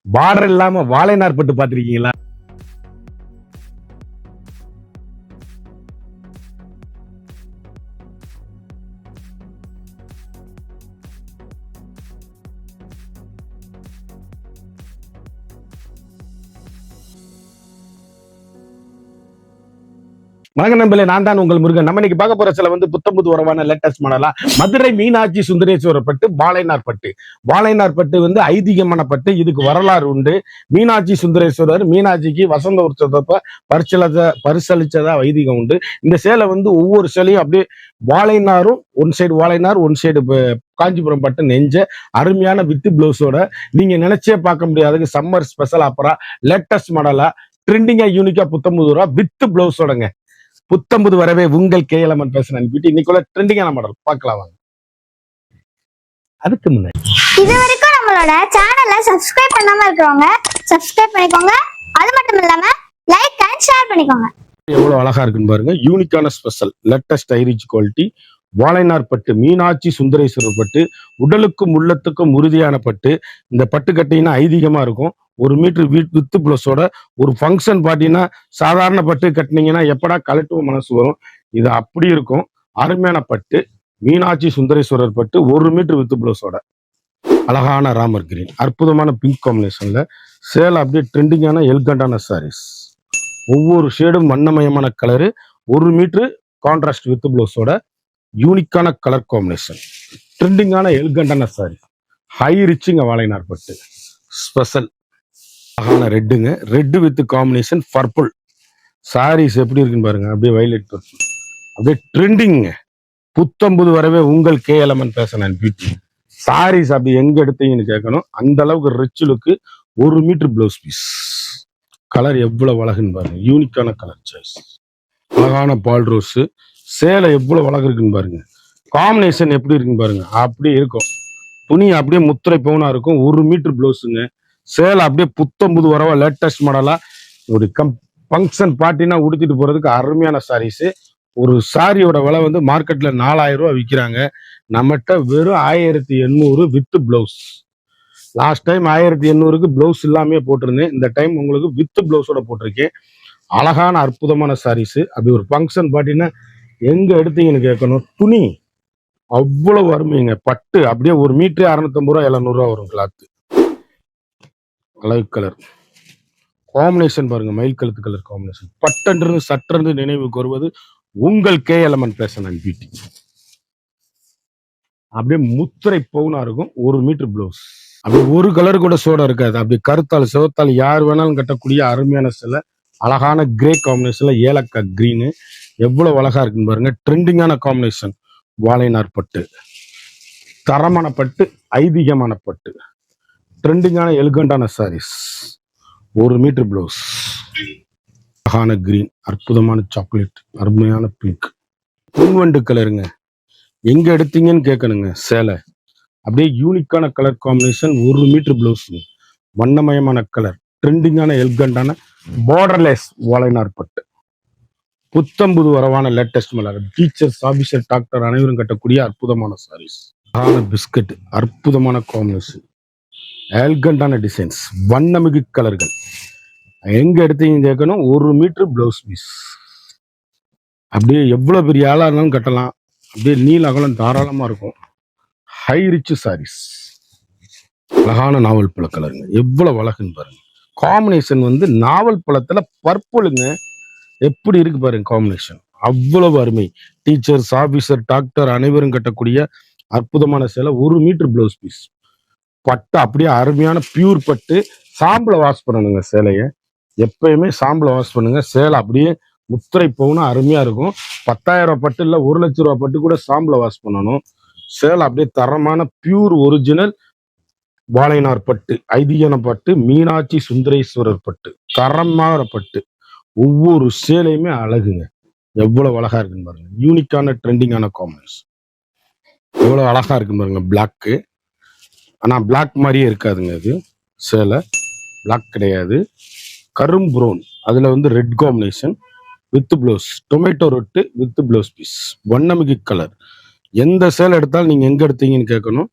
Border இல்லாம வாழைநார் பட்டு பாத்திருக்கீங்களா? வணக்கம் நண்பர்களே, நான் தான் உங்கள் முருகன். நம்ம இன்னைக்கு பார்க்க போற சில புத்தம்புது உறவான லேட்டஸ்ட் மாடலா மதுரை மீனாட்சி சுந்தரேஸ்வரர் பட்டு வாழைநார் பட்டு. வாழைநார் பட்டு ஐதீகமான பட்டு. இதுக்கு வரலாறு உண்டு. மீனாட்சி சுந்தரேஸ்வரர் மீனாட்சிக்கு வசந்த உற்சவத்தப்ப பரிசளிச்சதா ஐதீகம் உண்டு. இந்த சேலை ஒவ்வொரு சேலையும் அப்படியே வாழைநாரும் ஒன் சைடு வாழைநார் ஒன் சைடு காஞ்சிபுரம் பட்டு நெஞ்ச அருமையான வித்து பிளவுஸோட நீங்க நினைச்சே பார்க்க முடியாதுங்க. சம்மர் ஸ்பெஷல் ஆப்பரா லேட்டஸ்ட் மாடலா ட்ரெண்டிங்கா யூனிக்கா புத்தம்புது ரூபா வித் பிளவுஸோடங்க. புத்தம்புது வரவே உங்கள் கேஎல்எம்என் பேசுறேன். இன்னைக்குள்ள ட்ரெண்டிங்கான மாடல் பார்க்கலாம் வாங்க. அதுக்கு முன்னாடி இது வரைக்கும் நம்மளோட சேனலை சப்ஸ்கிரைப் பண்ணாம இருக்கவங்க சப்ஸ்கிரைப் பண்ணிக்கோங்க. அது மட்டும் இல்லாம லைக் அண்ட் ஷேர் பண்ணிக்கோங்க. எவ்வளவு அழகா இருக்குன்னு பாருங்க. யூனிக்கான ஸ்பெஷல் லேட்டஸ்ட் ஹைரிச் குவாலிட்டி வாழைநார் பட்டு மீனாட்சி சுந்தரேஸ்வரர் பட்டு. உடலுக்கும் உள்ளத்துக்கும் உறுதியான பட்டு. இந்த பட்டு கட்டினா ஐதீகமா இருக்கும். 1 மீட்டர் வித்து பிளஸோட ஒரு ஃபங்க்ஷன் பாத்தீங்கன்னா சாதாரண பட்டு கட்டினீங்கன்னா எப்படா கலட்டுவ மனசு வரும். இது அப்படி இருக்கும். அருமையான பட்டு மீனாட்சி சுந்தரேஸ்வரர் பட்டு 1 மீட்டர் வித்து பிளஸோட அழகான ராமர் கிரீன் அற்புதமான பிங்க் காம்பினேஷன்ல சேலை அப்படியே ட்ரெண்டிங்கான எல்கண்டான சாரீஸ். ஒவ்வொரு ஷேடும் வண்ணமயமான கலரு. 1 மீட்டர் கான்ட்ராஸ்ட் வித்து பிளஸோட யூனிக்கான கலர் காம்பினேஷன். ட்ரெண்டிங்கான எல்கண்டான சாரீஸ். ஹை ரிச்சிங் வாழைநார் பட்டு ஸ்பெஷல் அழகான ரெட்டுங்க. Red with combination purple. Sarees எப்படி இருக்குன்னு பாருங்க. அப்படியே வயலட் பர்பிள் அப்படியே ட்ரெண்டிங்க. புத்தம்புது வரவே உங்கள் கேஎல்எம்என் பேசுறேன். பியூட்டி சாரீஸ் அப்படி எங்க எடுத்தீங்கன்னு கேட்கணும். அந்த அளவுக்கு rich look. 1 metre blouse piece. Colour எவ்வளவு அழகுன்னு பாருங்க. யூனிக்கான கலர் சாய்ஸ். அழகான பால் ரோஸ். சேலை எவ்வளவு அழகு இருக்குன்னு பாருங்க. காம்பினேஷன் எப்படி இருக்குன்னு பாருங்க. அப்படியே இருக்கும். துணி அப்படியே முத்திரை பவுனா இருக்கும். 1 மீட்டர் பிளவுஸுங்க. சேலை அப்படியே புத்தம்புது வரவா லேட்டஸ்ட் மாடலா ஒரு ஃபங்க்ஷன் பார்ட்டினா உடுத்திட்டு போறதுக்கு அருமையான சாரீஸ். ஒரு சாரியோட விலை மார்க்கெட்ல 4000 ரூபாய் விற்கிறாங்க. நம்மகிட்ட வெறும் 1800 வித் பிளவுஸ். லாஸ்ட் டைம் 1800க்கு பிளவுஸ் இல்லாமே போட்டிருந்தேன். இந்த டைம் உங்களுக்கு வித் பிளவுஸோட போட்டிருக்கேன். அழகான அற்புதமான சாரீஸ். அப்படி ஒரு ஃபங்க்ஷன் பார்ட்டினா எங்க எடுத்தீங்கன்னு கேட்கணும். துணி அவ்வளவு அருமைங்க. பட்டு அப்படியே 1 மீட்டர் 650 ரூபா 700 ரூபா வரும். கிளாத்து அழகு கலர் காம்பினேஷன் பாருங்க. மயில் கழுத்து கலர் காம்பினேஷன். பட்டன்று சற்றென்று நினைவுக்கு வருவது உங்கள் கேஎல்எம்என் பேசன் பியூட்டி. அப்படியே முத்திரை பவுனா இருக்கும். 1 மீட்டர் பிளவுஸ். அப்படி ஒரு கலர் கூட சோடா இருக்காது. அப்படி கருத்தால் சிவத்தால் யார் வேணாலும் கட்டக்கூடிய அருமையான சில அழகான கிரே காம்பினேஷன்ல ஏலக்காய் கிரீனு எவ்வளவு அழகா இருக்குன்னு பாருங்க. ட்ரெண்டிங்கான காம்பினேஷன் வாழைநார் பட்டு. தரமான பட்டு ஐதீகமான பட்டு. ட்ரெண்டிங்கான எலிகண்டான சாரீஸ். 1 metre blouse. அழகான கிரீன் அற்புதமான சாக்லேட் அருமையான பிங்க் பொன்வண்டு கலருங்க. எங்க எடுத்தீங்கன்னு கேட்கணுங்க. சேலை அப்படியே யூனிக்கான கலர் காம்பினேஷன். 1 metre blouse. வண்ணமயமான கலர். ட்ரெண்டிங்கான எலிகண்டான பார்டர்லெஸ் வாழைநார் பட்டு. புத்தம்புது வரவான லேட்டஸ்ட் மலர். டீச்சர்ஸ் ஆபீசர் டாக்டர் அனைவரும் கட்டக்கூடிய அற்புதமான சாரீஸ். அழகான பிஸ்கட் அற்புதமான காம்பினேஷன். எல்கண்டான டிசைன்ஸ். வண்ணமிகு கலர்கள். எங்க எடுத்தீங்க கேட்கணும். 1 மீட்டர் பிளவுஸ் பீஸ். அப்படியே எவ்வளவு பெரிய ஆளா இருந்தாலும் கட்டலாம். அப்படியே நீல அகலம் தாராளமா இருக்கும். High rich sarees. அழகான நாவல் பழ கலருங்க. எவ்வளவு அழகுன்னு பாருங்க. காம்பினேஷன் நாவல் பழத்துல பர்பிளுங்க. எப்படி இருக்கு பாருங்க காம்பினேஷன். அவ்வளவு அருமை. டீச்சர்ஸ் ஆபீசர் டாக்டர் அனைவரும் கட்டக்கூடிய அற்புதமான சேலை. 1 மீட்டர் பிளவுஸ் பீஸ். பட்டு அப்படியே அருமையான பியூர் பட்டு. சாம்பலை வாஷ் பண்ணணுங்க. சேலையை எப்பயுமே சாம்பலை வாஷ் பண்ணுங்க. சேலை அப்படியே முத்திரை பவுனா அருமையா இருக்கும். 10,000 ரூபாய் பட்டு இல்ல 1 லட்சம் ரூபாய் பட்டு கூட சாம்பலை வாஷ் பண்ணணும். சேலை அப்படியே தரமான பியூர் ஒரிஜினல் வாழைநார் பட்டு ஐதீகன பட்டு மீனாட்சி சுந்தரேஸ்வரர் பட்டு தரமான பட்டு. ஒவ்வொரு சேலையுமே அழகுங்க. எவ்வளவு அழகா இருக்குன்னு பாருங்க. யூனிக்கான ட்ரெண்டிங்கான காம்பினேஷன். எவ்வளவு அழகா இருக்குன்னு பாருங்க. பிளாக்கு ஆனா பிளாக் மாதிரியே இருக்காதுங்க. இது சேலை பிளாக் கிடையாது. கரும் ப்ரௌன் அதுல red combination with blouse. Tomato red with blouse piece. வண்ணமிகு கலர். எந்த சேலை எடுத்தாலும் நீங்க எங்க எடுத்தீங்கன்னு கேட்கணும்.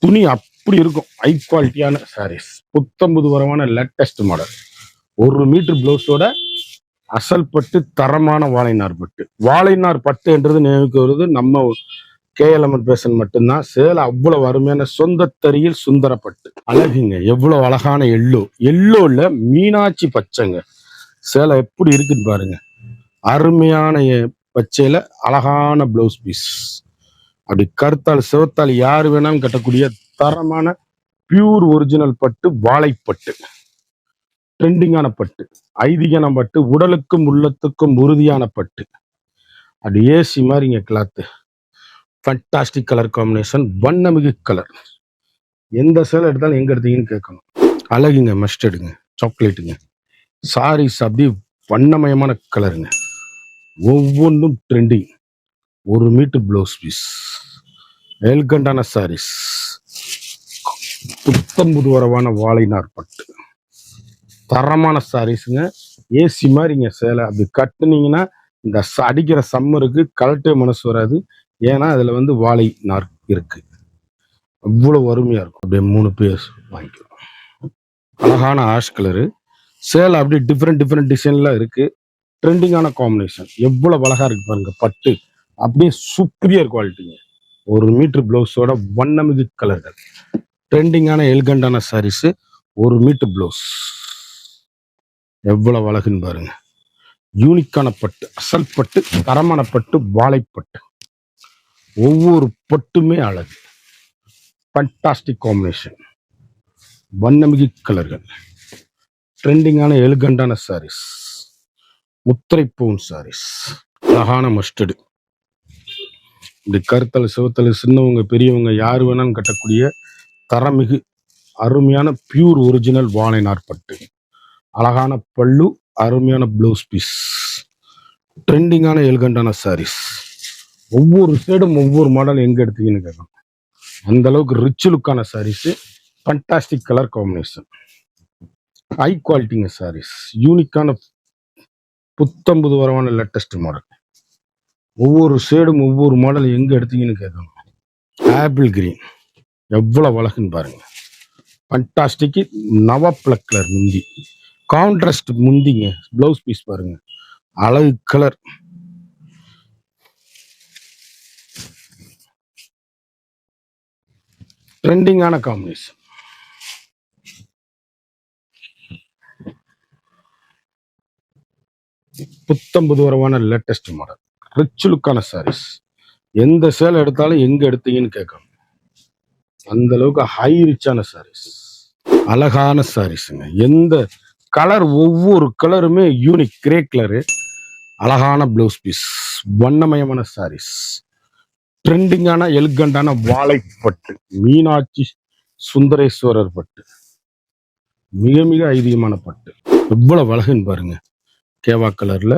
துணி அப்படி இருக்கும். ஹை குவாலிட்டியான சாரீஸ், புத்தம்புது வரமான லேட்டஸ்ட் மாடல். 1 மீட்டர் பிளவுஸோட அசல் பட்டு, தரமான வாழைநார் பட்டு. வாழைநார் பட்டு என்றது நினைவுக்கு வருது நம்ம கேஎல்எம்என் பேசன் மட்டும்தான். சேலை அவ்வளவு அருமையான சொந்த தறியில் சுந்தரப்பட்டு. அழகுங்க, எவ்வளவு அழகான எல்லோல மீனாட்சி பச்சைங்க. சேலை எப்படி இருக்குன்னு பாருங்க. அருமையான பச்சையில அழகான பிளவுஸ் பீஸ். அப்படி கருத்தால் சிவத்தால் யாரு வேணாலும் கட்டக்கூடிய தரமான பியூர் ஒரிஜினல் பட்டு, வாழைப்பட்டு. ட்ரெண்டிங்கான பட்டு, ஐதீகன பட்டு, உடலுக்கும் உள்ளத்துக்கும் உறுதியான பட்டு. அது ஏசி மாதிரிங்க கிளாத்து. ஃபண்டாஸ்டிக் கலர் காம்பினேஷன், வண்ணமிகு கலர். எந்த சேலை எடுத்தாலும் எங்க எடுத்தீங்கன்னு கேட்கணும். அழகுங்க, மஸ்டர்டுங்க, சாக்லேட்டுங்க. சாரீஸ் அப்படி வண்ணமயமான கலருங்க. ஒவ்வொன்றும் ட்ரெண்டிங். 1 மீட்டர் பிளவுஸ் பீஸ், எல்கண்டான சாரீஸ், புத்தம்புது வரவான வாழைநார் பட்டு. தரமான சாரீஸுங்க. ஏசி மாதிரிங்க சேலை. அப்படி கட்டுனீங்கன்னா இந்த அடிக்கிற சம்மருக்கு கலட்டே மனசு வராது. ஏன்னா அதுல வந்து வாழை நார் இருக்கு. அவ்வளவு அருமையா இருக்கும். அப்படியே 3 பேர் வாங்கிக்கலாம். அழகான ஆஷ் கலரு சேலை. அப்படியே டிஃப்ரெண்ட் டிசைன்ல இருக்கு. ட்ரெண்டிங்கான காம்பினேஷன். எவ்வளவு அழகா இருக்கு பாருங்க. பட்டு அப்படியே சூப்பரியர் குவாலிட்டிங்க. 1 மீட்டர் பிளவுஸோட வண்ணமிகு கலர்கள். ட்ரெண்டிங்கான எல்கண்டான சாரீஸ், 1 மீட்டர் பிளவுஸ். எவ்வளவு அழகுன்னு பாருங்க. யூனிக்கான பட்டு, அசல் பட்டு, தரமான பட்டு, வாழைப்பட்டு. ஒவ்வொரு பட்டுமே அழகு. ஃபண்டாஸ்டிக் காம்பினேஷன், வண்ணமிகு கலர்கள். ட்ரெண்டிங்கான எலுகண்டான சாரீஸ், முத்திரைப்பூன் சாரீஸ். அழகான மஸ்டர்டு. இப்படி கருத்தல் சிவத்தல் சின்னவங்க பெரியவங்க யாரு வேணாலும் கட்டக்கூடிய தரமிகு அருமையான பியூர் ஒரிஜினல் வாழைநார் பட்டு. அழகான பல்லு, அருமையான பிளவுஸ் பீஸ். ட்ரெண்டிங்கான எல்கண்டான சாரீஸ். ஒவ்வொரு சைடும் ஒவ்வொரு மாடல் எங்க எடுத்தீங்கன்னு கேட்கணும். அந்த அளவுக்கு ரிச் லுக்கான sarees. Fantastic colour combination, high குவாலிட்டிங்க சாரீஸ். யூனிக்கான புத்தம்புது வரவான லேட்டஸ்ட் மாடல். ஒவ்வொரு சைடும் ஒவ்வொரு மாடல் எங்க எடுத்தீங்கன்னு கேட்கணும். ஆப்பிள் கிரீன் எவ்வளவு அழகுன்னு பாருங்க. ஃபண்டாஸ்டிக் நவ கலர் முந்தி, கான்ட்ராஸ்ட் முந்திங்க. பிளவுஸ் பீஸ் பாருங்க, அழகு கலர். ட்ரெண்டிங்கான காம்பினேஷன். புத்தம்புது வரவான லேட்டஸ்ட் மாடல், ரிச் லுக்கான சாரீஸ். எந்த சேலை எடுத்தாலும் எங்க எடுத்தீங்கன்னு கேட்கணும். அந்த அளவுக்கு ஹை ரிச்சான சாரீஸ், அழகான சாரீஸுங்க. எந்த கலர், ஒவ்வொரு கலருமே யூனிக். கிரே கலரு, அழகான பிளவுஸ் பீஸ், வண்ணமயமான சாரீஸ். ட்ரெண்டிங்கான எல்கண்டான வாழைப்பட்டு, மீனாட்சி சுந்தரேஸ்வரர் பட்டு. மிக மிக ஐதீகமான பட்டு. எவ்வளவு அழகுன்னு பாருங்க. கேவா கலர்ல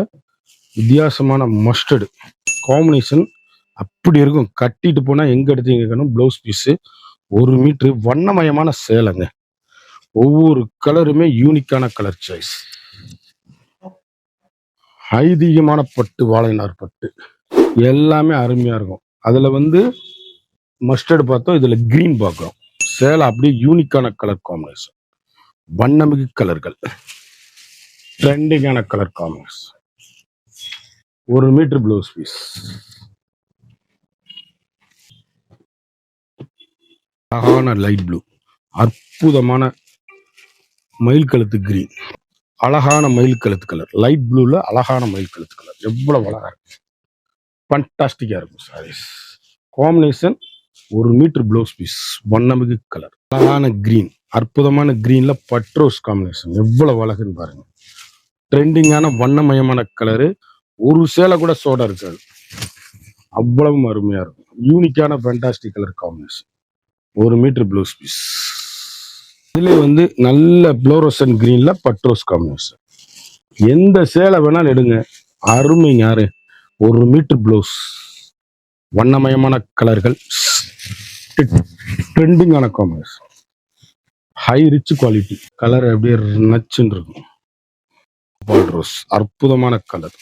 வித்தியாசமான மஸ்டர்டு காம்பினேஷன். அப்படி இருக்கும். கட்டிட்டு போனா எங்க எடுத்தீங்க கேட்கணும். பிளவுஸ் பீஸ், 1 மீட்டர் வண்ணமயமான சேலைங்க. ஒவ்வொரு கலருமே யூனிக்கான கலர் சாய்ஸ். ஐதீகமான பட்டு, வாழைநார் பட்டு. எல்லாமே அருமையா இருக்கும். அதுல வந்து மஸ்டர்டு பார்த்தோம், இதுல கிரீன் பார்க்கிறோம். சேலை அப்படியே யூனிக்கான கலர் காம்பினேஷன், வண்ணமிகு கலர்கள், ட்ரெண்டிங்கான colour combination. 1 metre blouse piece, அழகான லைட் ப்ளூ, அற்புதமான மயில் கழுத்து கிரீன், அழகான மயில் கழுத்து கலர். லைட் ப்ளூல அழகான மயில் கழுத்து கலர். எவ்வளவு அழகா இருக்கு. ஃபண்டாஸ்டிக்கா இருக்கும் sarees. Combination 1 metre blouse piece, வண்ணமிகு கலர். அழகான கிரீன், அற்புதமான கிரீன்ல பட்ரோஸ் காம்பினேஷன். எவ்வளவு அழகுன்னு பாருங்க. ட்ரெண்டிங்கான வண்ணமயமான கலரு. ஒரு சேலை கூட சோடா இருக்காது. அவ்வளவு அருமையா இருக்கும். யூனிக்கான fantastic colour combination. 1 metre blouse piece. இதுல வந்து நல்ல புளோரசன் கிரீன்ல பட்ரோஸ் காம்பினேஷன். எந்த சேலை வேணாலும் எடுங்க, அருமைங்க. யாரு 1 மீட்டர் பிளவுஸ், வண்ணமயமான கலர்கள், ட்ரெண்டிங்கான combination, high rich quality. Colour அப்படியே நச்சுன்னு இருக்கும். பால் ரோஸ், அற்புதமான கலர்.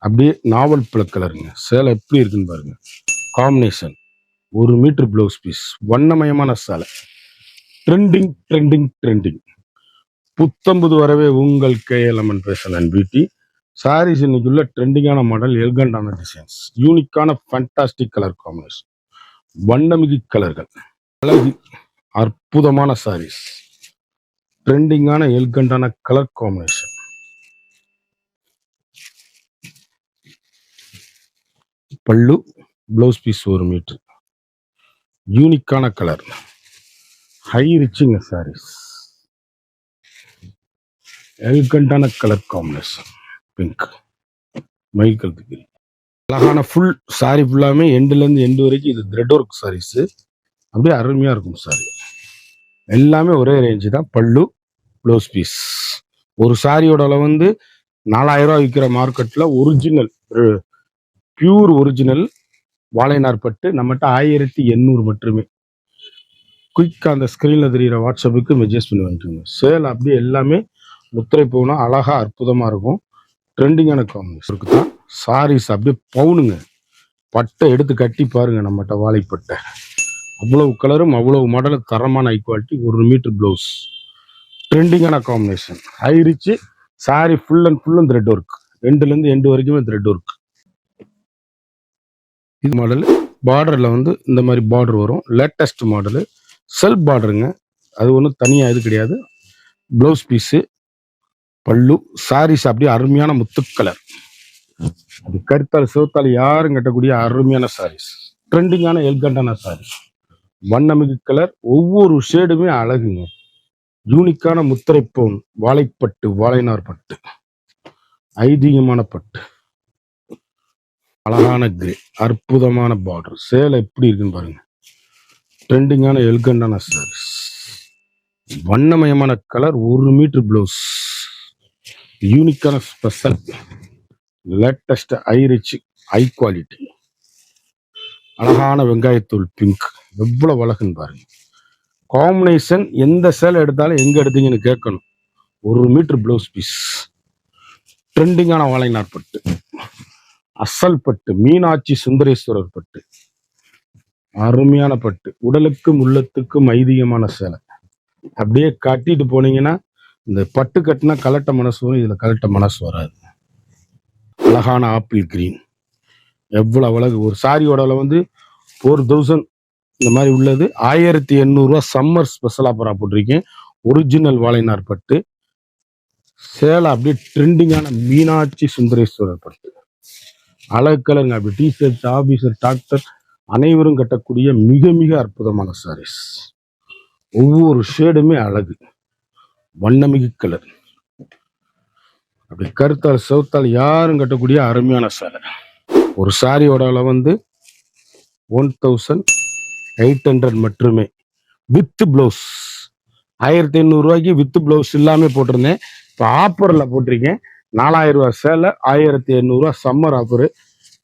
அப்படியே நாவல் பழ கலருங்க. சேலை எப்படி இருக்குன்னு பாருங்க. காம்பினேஷன் 1 மீட்டர் பிளவுஸ் பீஸ், வண்ணமயமான சேலை. ட்ரெண்டிங் ட்ரெண்டிங் ட்ரெண்டிங் புத்தம்புது வரவே உங்கள் KLMN fashion and beauty sarees. இன்னைக்குள்ள ட்ரெண்டிங்கான மாடல், எல்கண்டான டிசைன்ஸ், யூனிக்கான ஃபேண்டாஸ்டிக் கலர் காம்பினேஷன், வண்ணமிகு கலர்கள், அழகு அற்புதமான சாரீஸ், ட்ரெண்டிங்கான எல்கண்டான கலர் காம்பினேஷன். பல்லு, பிளவுஸ் பீஸ் 1 மீட்டர், யூனிக்கான கலர், ஹை ரிச்சிங் சாரீஸ், எல்கண்டான கலர் காம்பினேஷன், பிங்க், மயில் கலர், அழகான ஃபுல் சாரி ஃபுல்லாமே எண்டுல இருந்து எண்டு வரைக்கும் இது த்ரெட் ஒர்க் சாரீஸ். அப்படியே அருமையா இருக்கும் சாரி. எல்லாமே ஒரே ரேஞ்சு தான். பல்லு, ப்ளவுஸ் பீஸ். ஒரு சாரியோட அளவு வந்து 4000 ரூபாய் விற்கிற மார்க்கெட்ல ஒரிஜினல் பியூர் ஒரிஜினல் வாழைநார் பட்டு நம்மகிட்ட 1800 மட்டுமே. குயிக்காக அந்த ஸ்க்ரீனில் தெரிகிற வாட்ஸ்அப்புக்கு மெசேஜ் பண்ணி வாங்கிக்கோங்க. சேல் அப்படியே எல்லாமே முத்திரை போனால் அழகா அற்புதமாக இருக்கும். ட்ரெண்டிங்கான காம்பினேஷனுக்கு தான் சாரீஸ் அப்படியே பவுனுங்க. பட்டை எடுத்து கட்டி பாருங்க நம்மகிட்ட வாழைப்பட்டை. அவ்வளவு கலரும் அவ்வளவு மாடலும் தரமான ஹை குவாலிட்டி. 1 மீட்டர் ப்ளவுஸ், ட்ரெண்டிங்கான combination, high rich saree full and ஃபுல்லும் த்ரெட் ஒர்க், எண்டுலேருந்து எண்டு வரைக்குமே த்ரெட் ஒர்க். இது மாடல் பார்டரில் வந்து இந்த மாதிரி பார்டர் வரும். லேட்டஸ்ட் மாடலு, செல்ஃப் பார்டருங்க. அது ஒன்றும் தனியாக இது கிடையாது. ப்ளவுஸ் பீஸு, பல்லு, சாரீஸ் அப்படியே அருமையான முத்துக்கலர், அது கருத்தால் சிவத்தால் யாரும் கட்டக்கூடிய அருமையான சாரீஸ், ட்ரெண்டிங்கான எல்கண்டான சாரீஸ், வண்ணமிகு கலர், ஒவ்வொரு ஷேடுமே அழகுங்க. யூனிக்கான முத்திரை பவுன், வாழைப்பட்டு, வாழைநார் பட்டு, ஐதீகமான பட்டு, அழகான கிரே, அற்புதமான பார்டர். சேலை எப்படி இருக்குன்னு பாருங்க. ட்ரெண்டிங்கான எல்கண்டான சாரீஸ், வண்ணமயமான கலர், 1 மீட்டர் ப்ளவுஸ், யூனிக்கான special, latest, high rich, high quality, அழகான வெங்காயத்தூள் பிங்க். எவ்வளவு அழகுன்னு பாருங்க. காம்பினேஷன் எந்த சேலை எடுத்தாலும் எங்க எடுத்தீங்கன்னு கேட்கணும். 1 மீட்டர் ப்ளவுஸ் பீஸ், ட்ரெண்டிங்கான வாழைநார் பட்டு, அசல் பட்டு, மீனாட்சி சுந்தரேஸ்வரர் பட்டு, அருமையான பட்டு, உடலுக்கும் உள்ளத்துக்கும் ஐதீகமான சேலை. அப்படியே கட்டிட்டு போனீங்கன்னா இந்த பட்டு கட்டினா கலட்ட மனசு வரும், இதுல கலட்ட மனசு வராது. அழகான ஆப்பிள் கிரீன், எவ்வளவு அழகு. ஒரு சாரியோட வந்து 4000 இந்த மாதிரி உள்ளது. 1800 ரூபா சம்மர் ஸ்பெஷல் ஆஃபரா போட்டிருக்கேன். ஒரிஜினல் வாழைநார் பட்டு சேலை, அப்படியே ட்ரெண்டிங்கான மீனாட்சி சுந்தரேஸ்வரர் பட்டு, அழகு கலருங்க. அப்படி டிஷர்ட், ஆபீசர், டாக்டர் அனைவரும் கட்டக்கூடிய மிக மிக அற்புதமான சாரீஸ். ஒவ்வொரு ஷேடுமே அழகு, வண்ணமிகு கலர், அப்படி கருத்தால் சிவத்தால் யாரும் கட்டக்கூடிய அருமையான சேலை. ஒரு சாரியோட அளவு வந்து 1800 மட்டுமே. வித் பிளவுஸ் 1500 ரூபாய்க்கு வித் பிளவுஸ் இல்லாம போட்டிருந்தேன். இப்போ ஆஃபர்ல போட்டிருக்கேன். 4000 ரூபாய் சேலை, 1800 ரூபாய் சம்மர் ஆஃபரு.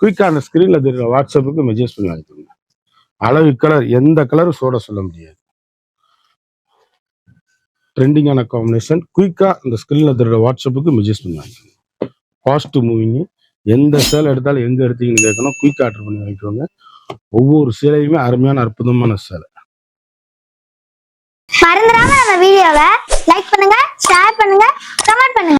குயிக்காக அந்த ஸ்க்ரீன்ல தெரியுற வாட்ஸ்அப்புக்கு மெசேஜ் பண்ணி வாங்கிக்கோங்க. அழகு கலர், எந்த கலரும் சோட சொல்ல முடியாது. ட்ரெண்டிங்கான காம்பினேஷன். குயிக்கா அந்த ஸ்க்ரீன்ல தெரியுற வாட்ஸ்அப்புக்கு மெசேஜ் பண்ணி வாங்கிக்கோங்க. Fast moving. எந்த சேலை எடுத்தாலும் எங்க எடுத்தீங்கன்னு கேட்கணும். குயிக் ஆர்டர் பண்ணி வாங்கிக்கோங்க. ஒவ்வொரு சேலையுமே அருமையான அற்புதமான சேலை. மறந்துடாம நம்ம வீடியோவை லைக் பண்ணுங்க, ஷேர் பண்ணுங்க, கமெண்ட் பண்ணுங்க.